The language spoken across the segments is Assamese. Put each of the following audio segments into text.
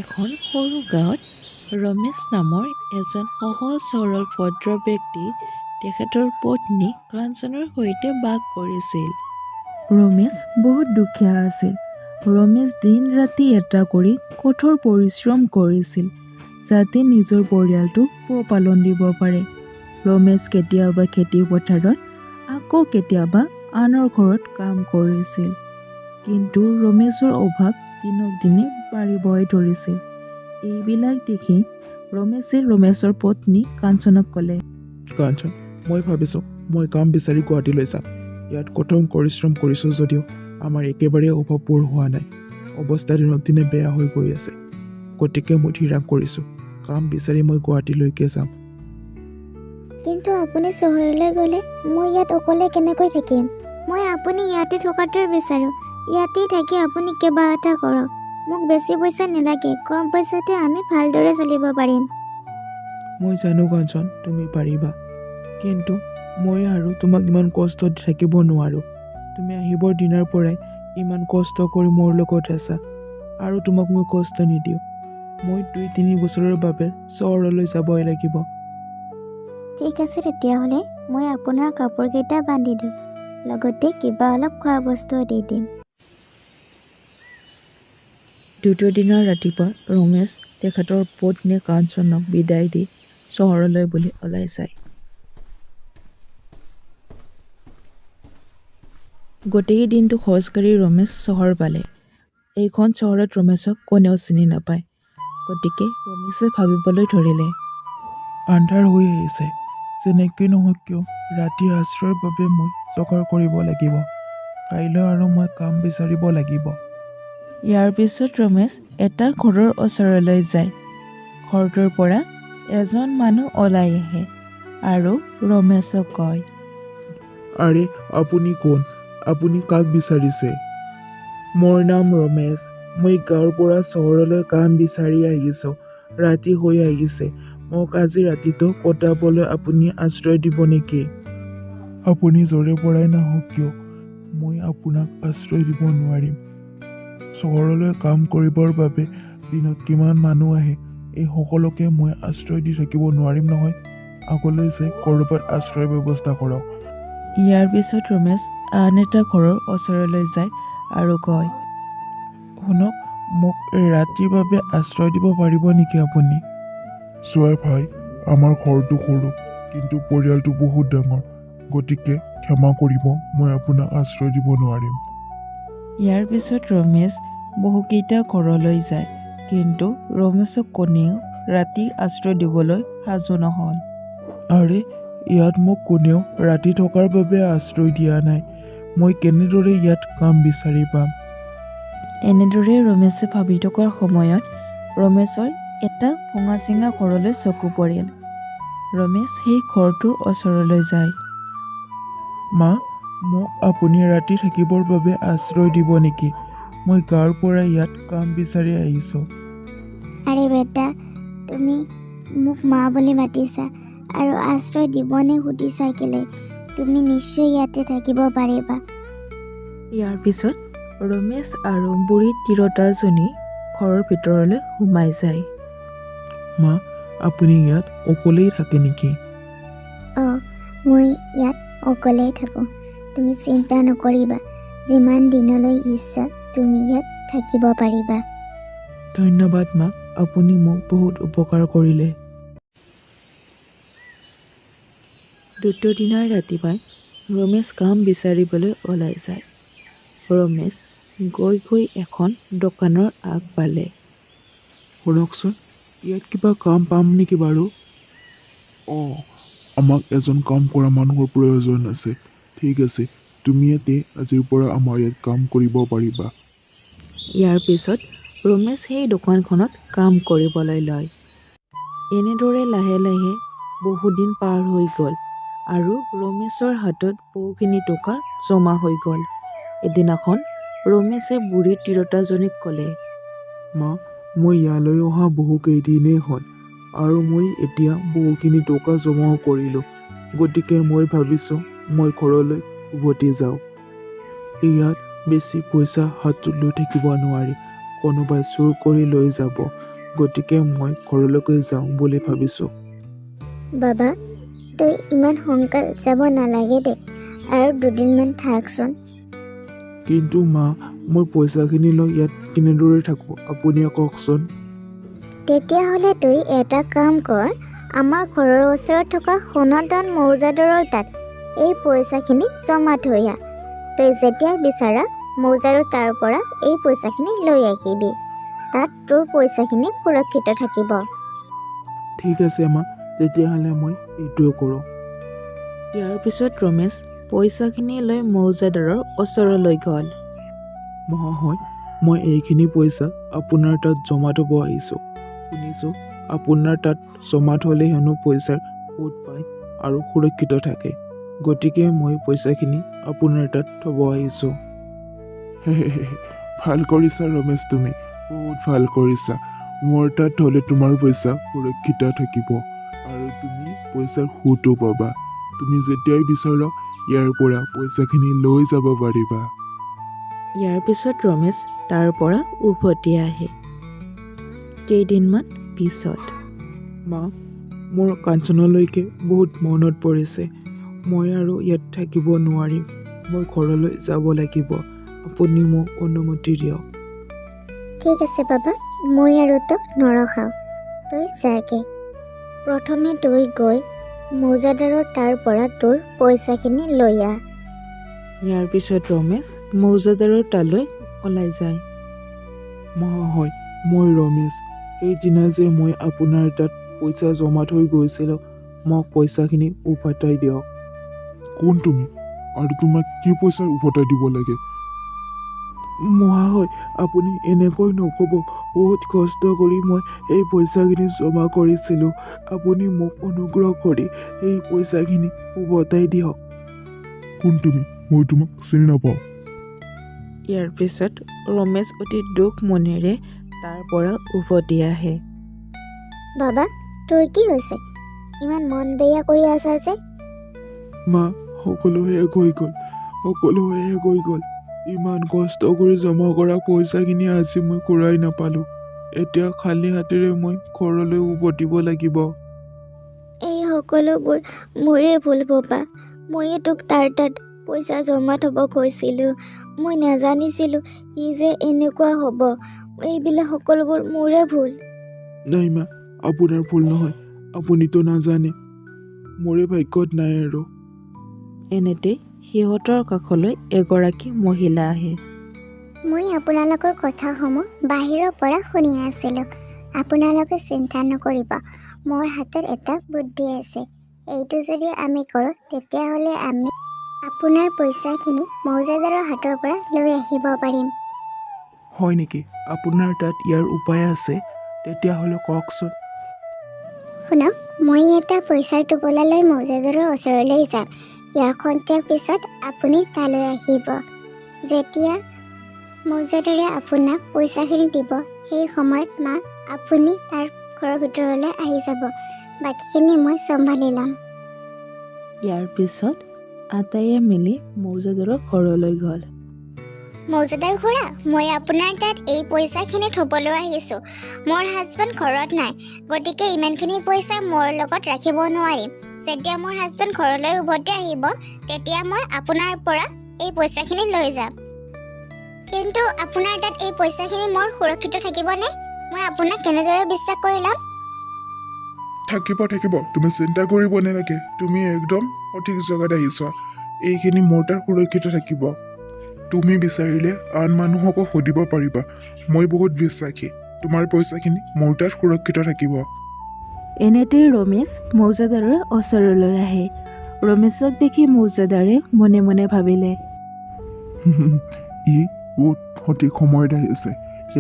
এখন সৰু গাঁৱত ৰমেশ নামৰ এজন সহজ সৰল ভদ্ৰ ব্যক্তি তেখেতৰ পত্নী কাঞ্চনৰ সৈতে বাস কৰিছিল। ৰমেশ বহুত দুখীয়া আছিল। ৰমেশ দিন ৰাতি এটা কৰি কঠোৰ পৰিশ্ৰম কৰিছিল যাতে নিজৰ পৰিয়ালটো পোহপালন দিব পাৰে। ৰমেশ কেতিয়াবা খেতি পথাৰত আকৌ কেতিয়াবা আনৰ ঘৰত কাম কৰিছিল। কিন্তু ৰমেশৰ অভাৱ দিনক দিনে বাঢ়িবই ধৰিছিল। এইবিলাক দেখি ৰমেশে ৰমেশৰ পত্নী কাঞ্চনক ক'লে, কাঞ্চন, মই ভাবিছোঁ মই কাম বিচাৰি গুৱাহাটীলৈ যাম। ইয়াত কঠোৰ পৰিশ্ৰম কৰিছোঁ যদিও আমাৰ একেবাৰে অভাৱ পূৰ হোৱা নাই। অৱস্থা দিনক দিনে বেয়া হৈ গৈ আছে। গতিকে মই থিৰাং কৰিছোঁ কাম বিচাৰি মই গুৱাহাটীলৈকে যাম। কিন্তু আপুনি চহৰলৈ গ'লে মই ইয়াত অকলে কেনেকৈ থাকিম? মই আপুনি ইয়াতে থকাটোৱে বিচাৰোঁ। ইয়াতেই থাকি আপুনি কিবা এটা কৰক। মোক বেছি পইচা নালাগে, কম পইচাতে আমি ভালদৰে চলিব পাৰিম। মই জানো কাঞ্চন, তুমি পাৰিবা। কিন্তু মই আৰু তোমাক ইমান কষ্ট দি থাকিব নোৱাৰোঁ। তুমি আহিবৰ দিনাৰ পৰাই ইমান কষ্ট কৰি মোৰ লগত আছা আৰু তোমাক মই কষ্ট নিদিওঁ। মই 2-3 বছৰৰ বাবে চহৰলৈ যাবই লাগিব। ঠিক আছে, তেতিয়াহ'লে মই আপোনাৰ কাপোৰকেইটা বান্ধি দিওঁ, লগতে কিবা অলপ খোৱা বস্তুও দি দিম। দ্বিতীয় দিনৰ ৰাতিপুৱা ৰমেশ তেখেতৰ পত্নী কাঞ্চনক বিদায় দি চহৰলৈ বুলি ওলাই যায়। গোটেই দিনটো খোজকাঢ়ি ৰমেশ চহৰ পালে। এইখন চহৰত ৰমেশক কোনেও চিনি নাপায়। গতিকে ৰমেশে ভাবিবলৈ ধৰিলে, আন্ধাৰ হৈ আহিছে। যেনেকৈ নহওক কিয় ৰাতিৰ আশ্ৰয়ৰ বাবে মই যোগাৰ কৰিব লাগিব। কাইলৈ আৰু মই কাম বিচাৰিব লাগিব। ইয়াৰ পিছত ৰমেশ এটা ঘৰৰ ওচৰলৈ যায়। ঘৰটোৰ পৰা এজন মানুহ ওলাই আহে আৰু ৰমেশক কয়, আৰে আপুনি কোন? আপুনি কাক বিচাৰিছে? মোৰ নাম ৰমেশ। মই গাঁৱৰ পৰা চহৰলৈ কাম বিচাৰি আহিছোঁ। ৰাতি হৈ আহিছে। মোক আজি ৰাতিটো কটাবলৈ আপুনি আশ্ৰয় দিব নেকি? আপুনি য'ৰে পৰাই নাহক কিয় মই আপোনাক আশ্ৰয় দিব নোৱাৰিম। চহৰলৈ কাম কৰিবৰ বাবে দিনত কিমান মানুহ আহে, এই সকলোকে মই আশ্ৰয় দি থাকিব নোৱাৰিম নহয়। আগলৈ যাই ক'ৰবাত আশ্ৰয়ৰ ব্যৱস্থা কৰক। ইয়াৰ পিছত ৰমেশ আন এটা ঘৰৰ ওচৰলৈ যায় আৰু কয়, শুনক, মোক ৰাতিৰ বাবে আশ্ৰয় দিব পাৰিব নেকি আপুনি? চোৱা ভাই, আমাৰ ঘৰটো সৰু কিন্তু পৰিয়ালটো বহুত ডাঙৰ। গতিকে ক্ষমা কৰিব, মই আপোনাক আশ্ৰয় দিব নোৱাৰিম। ইয়াৰ পিছত ৰমেশ বহুকেইটা ঘৰলৈ যায়, কিন্তু ৰমেশক কোনেও ৰাতি আশ্ৰয় দিবলৈ সাজু নহ'ল। আৰে, ইয়াত মোক কোনেও ৰাতি থকাৰ বাবে আশ্ৰয় দিয়া নাই। মই কেনেদৰে ইয়াত কাম বিচাৰি পাম? এনেদৰে ৰমেশে ভাবি থকাৰ সময়ত ৰমেশৰ এটা ভঙা চিঙা ঘৰলৈ চকু পৰিল। ৰমেশ সেই ঘৰটোৰ ওচৰলৈ যায়। মা, মোক আপুনি ৰাতি থাকিবৰ বাবে আশ্ৰয় দিব নেকি? মই গাঁৱৰ পৰা ইয়াত কাম বিচাৰি আহিছোঁ। আৰে বেটা, তুমি মোক মা বুলি মাতিছা আৰু আশ্ৰয় দিবনে সুধিছা কেলে? তুমি নিশ্চয় ইয়াতে থাকিব পাৰিবা। ইয়াৰ পিছত ৰমেশ আৰু বুঢ়ী তিৰোতাজনী ঘৰৰ ভিতৰলৈ সোমাই যায়। মা, আপুনি ইয়াত অকলেই থাকে নেকি? অঁ, মই ইয়াত অকলেই থাকোঁ। তুমি চিন্তা নকৰিবা, যিমান দিনলৈ ইচ্ছা তুমি ইয়াত থাকিব পাৰিবা। ধন্যবাদ মা, আপুনি মোক বহুত উপকাৰ কৰিলে। দ্বিতীয় দিনাৰ ৰাতিপুৱাই ৰমেশ কাম বিচাৰিবলৈ ওলাই যায়। ৰমেশ গৈ গৈ এখন দোকানৰ আগ পালে। শুনকচোন, ইয়াত কিবা কাম পাম নেকি বাৰু? অঁ, আমাক এজন কাম কৰা মানুহৰ প্ৰয়োজন আছে। ঠিক আছে, তুমি ইয়াতে আজিৰ পৰা আমাৰ ইয়াত কাম কৰিব পাৰিবা। ইয়াৰ পিছত ৰমেশ সেই দোকানখনত কাম কৰিবলৈ লয়। এনেদৰে লাহে লাহে বহুদিন পাৰ হৈ গ'ল আৰু ৰমেশৰ হাতত বহুখিনি টকা জমা হৈ গ'ল। এদিনাখন ৰমেশে বুঢ়ী তিৰোতাজনীক ক'লে, মা, মই ইয়ালৈ অহা বহুকেইদিনেই হ'ল আৰু মই এতিয়া বহুখিনি টকা জমাও কৰিলোঁ। গতিকে মই ভাবিছোঁ মই ঘৰলৈ উভতি যাওঁ। ইয়াত বেছি পইচা হাতত লৈ থাকিব নোৱাৰি, কোনোবাই চুৰ কৰি লৈ যাব গতিকে মই ঘৰলৈকে যাওঁ বুলি ভাবিছোঁ। বাবা তই ইমান সোনকাল যাব নালাগে দে, আৰু দুদিনমান থাকচোন। কিন্তু মা, মই পইচাখিনি লৈ ইয়াত কেনেদৰে থাকোঁ আপুনিয়ে কওকচোন। তেতিয়াহ'লে তই এটা কাম কৰ, আমাৰ ঘৰৰ ওচৰত থকা সোণদান মৌজাদাৰৰ তাত এই পইচাখিনি জমা থৈ আহ। তই যেতিয়া বিচাৰা মৌজাদাৰ তাৰ পৰা এই পইচাখিনি লৈ আহিবি। তাত তোৰ পইচাখিনি সুৰক্ষিত থাকিব। ঠিক আছে মা, তেতিয়াহ'লে মই এইটোৱে কৰোঁ। ইয়াৰ পিছত ৰমেশ পইচাখিনি লৈ মৌজাদাৰৰ ওচৰলৈ গ'ল। মহাশয়, মই এইখিনি পইচা আপোনাৰ তাত জমা থ'ব আহিছোঁ। শুনিছোঁ আপোনাৰ তাত জমা থ'লে হেনো পইচাৰ সুদ পায় আৰু সুৰক্ষিত থাকে। গতিকে মই পইচাখিনি আপোনাৰ তাত থ'ব আহিছোঁ। ভাল কৰিছা ৰমেশ, তুমি বহুত ভাল কৰিছা। মোৰ তাত থ'লে তোমাৰ পইচা সুৰক্ষিত থাকিব আৰু তুমি পইচাৰ সুতো পাবা। তুমি যেতিয়াই বিচাৰা ইয়াৰ পৰা পইচাখিনি লৈ যাব পাৰিবা। ইয়াৰ পিছত ৰমেশ তাৰ পৰা উভতি আহে। কেইদিনমান পিছত মা, মোৰ কাঞ্চনলৈকে বহুত মনত পৰিছে। মই আৰু ইয়াত থাকিব নোৱাৰিম। মই ঘৰলৈ যাব লাগিব। আপুনি মোক অনুমতি দিয়ক। ঠিক আছে বাবা, মই আৰু তোক নৰখাওঁ, তই যাগে। প্ৰথমে তই গৈ মৌজাদাৰৰ তাৰ পৰা তোৰ পইচাখিনি লৈ আহ। ইয়াৰ পিছত ৰমেশ মৌজাদাৰৰ তালৈ ওলাই যায়। মহাশয়, মই ৰমেশ। সেইদিনা যে মই আপোনাৰ তাত পইচা জমা থৈ গৈছিলোঁ, মোক পইচাখিনি উভতাই দিয়ক। কোন তুমি আৰু তোমাক কি পইচা উভতাই দিব লাগে? মহাশয়, আপুনি এনেকৈ নক'ব। বহুত কষ্ট কৰি মই এই পইচাখিনি জমা কৰিছিলোঁ। আপুনি মোক অনুগ্ৰহ কৰি এই পইচাখিনি উভতাই দিয়ক। কোন তুমি? মই তোমাক চিনি নাপাওঁ। ইয়াৰ পিছত ৰমেশ অতি দুখ মনেৰে তাৰ পৰা উভতি আহে। বাবা তোৰ কি হৈছে? ইমান মন বেয়া কৰি আছা যে? মা, সকলো শেষ হৈ গ'ল। সকলো শেষ হৈ গ'ল। ইমান কষ্ট কৰি জমা কৰা পইচাখিনি আজি মই ঘূৰাই নাপালোঁ। এতিয়া খালী হাতেৰে মই ঘৰলৈ উভতিব লাগিব। এই সকলোবোৰ মোৰে ভুল বাবা। ময়ে তোক তাৰ তাত পইচা জমা থ'ব কৈছিলোঁ। মই নাজানিছিলোঁ ই যে এনেকুৱা হ'ব। এইবিলাক সকলোবোৰ মোৰে ভুল। নাই মা, আপোনাৰ ভুল নহয়। আপুনিতো নাজানে। মোৰে ভাগ্যত নাই আৰু। এনেতে সিহঁতৰ কাষলৈ এগৰাকী মহিলা আহে। মই আপোনালোকৰ কথাসমূহ বাহিৰৰ পৰা শুনি আছিলোঁ। আপোনালোকে চিন্তা নকৰিব, মোৰ হাতত এটা বুদ্ধি আছে। এইটো যদি আমি কৰোঁ তেতিয়াহ'লে আমি আপোনাৰ পইচাখিনি মৌজাদাৰৰ হাতৰ পৰা লৈ আহিব পাৰিম। হয় নেকি? আপোনাৰ তাত ইয়াৰ উপায় আছে? তেতিয়াহ'লে কওকচোন। শুনক, মই এটা পইচাৰ টোপোলা লৈ মৌজাদাৰৰ ওচৰলৈ যাম। ইয়াৰ খন্তেক পিছত আপুনি তালৈ আহিব। যেতিয়া মৌজাদাৰে আপোনাক পইচাখিনি দিব, সেই সময়ত আপুনি তাৰ ঘৰৰ ভিতৰলৈ আহি যাব। বাকীখিনি মই চম্ভালি ল'ম। ইয়াৰ পিছত আটাইয়ে মিলি মৌজাদাৰৰ ঘৰলৈ গ'ল। মৌজাদাৰ খুৰা, মই আপোনাৰ তাত এই পইচাখিনি থ'বলৈ আহিছোঁ। মোৰ হাজবেণ্ড ঘৰত নাই, গতিকে ইমানখিনি পইচা মোৰ লগত ৰাখিব নোৱাৰিম। যেতিয়া মোৰ হাজবেণ্ড ঘৰলৈ উভতি আহিব, তেতিয়া মই আপোনাৰ পৰা এই পইচাখিনি লৈ যাম। কিন্তু আপোনাৰ তাত এই পইচাখিনি মোৰ সুৰক্ষিত থাকিবনে? মই আপোনাক কেনেদৰে বিশ্বাস কৰি ল'ম? থাকিব। তুমি চিন্তা কৰিব নালাগে। তুমি একদম সঠিক জেগাত আহিছা। এইখিনি মোৰ তাত সুৰক্ষিত থাকিব। তুমি বিচাৰিলে আন মানুহকো সুধিব পাৰিবা। মই বহুত বিশ্বাসী। তোমাৰ পইচাখিনি মোৰ তাত সুৰক্ষিত থাকিব। এনেতেই ৰমেশ মৌজাদাৰৰ ওচৰলৈ আহে। ৰমেশক দেখি মৌজাদাৰে মনে মনে ভাবিলে, ই বহুত সঠিক সময়ত আহিছে।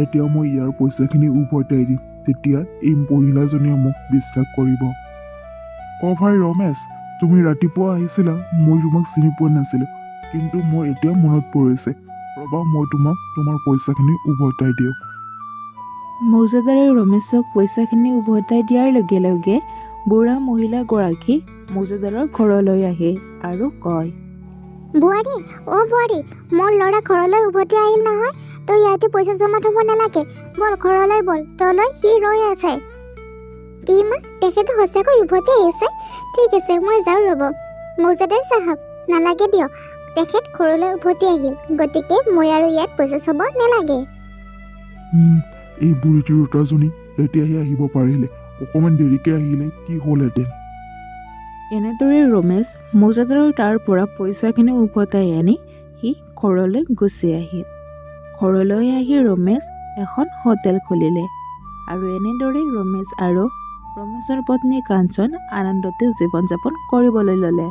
এতিয়া মই ইয়াৰ পইচাখিনি উভতাই দিম। তেতিয়া এই মহিলাজনীয়ে মোক বিশ্বাস কৰিব। অ' ভাই ৰমেশ, তুমি ৰাতিপুৱা আহিছিলা। মই তোমাক চিনি পোৱা নাছিলোঁ, কিন্তু মোৰ এতিয়া মনত পৰিছে। ৰ'বা, মই তোমাক তোমাৰ পইচাখিনি উভতাই দিওঁ। মৌজাদাৰে ৰমেশক পইচাখিনি উভতাই দিয়াৰ লগে লগে বুঢ়া মহিলাগৰাকী মৌজাদাৰৰ ঘৰলৈ আহে আৰু কয়, বোৱাৰী, অ' বোৱাৰী, মোৰ ল'ৰা ঘৰলৈ উভতি আহিল নহয়। তই ইয়াতে পইচা জমা থ'ব নালাগে, বল ঘৰলৈ বল, তলৈ সি ৰৈ আছে। কি মা, তেখেতে সঁচাকৈ উভতি আহিছে? ঠিক আছে, মই যাওঁ ৰ'ব। মৌজাদাৰ চাহাব, নালাগে দিয়ক, তেখেত ঘৰলৈ উভতি আহিল, গতিকে মই আৰু ইয়াত পইচা থ'ব নালাগে। এই বুঢ়ী তিৰোতাজনী এতিয়াহে আহিব পাৰিলে, অকণমান দেৰিকৈ আহিলে কি হ'লহেঁতেন। এনেদৰে ৰমেশ মৌজাদাৰৰ তাৰ পৰা পইচাখিনি উভতাই আনি সি ঘৰলৈ গুচি আহিল। ঘৰলৈ আহি ৰমেশ এখন হোটেল খুলিলে আৰু এনেদৰে ৰমেশ আৰু ৰমেশৰ পত্নী কাঞ্চন আনন্দতে জীৱন যাপন কৰিবলৈ ল'লে।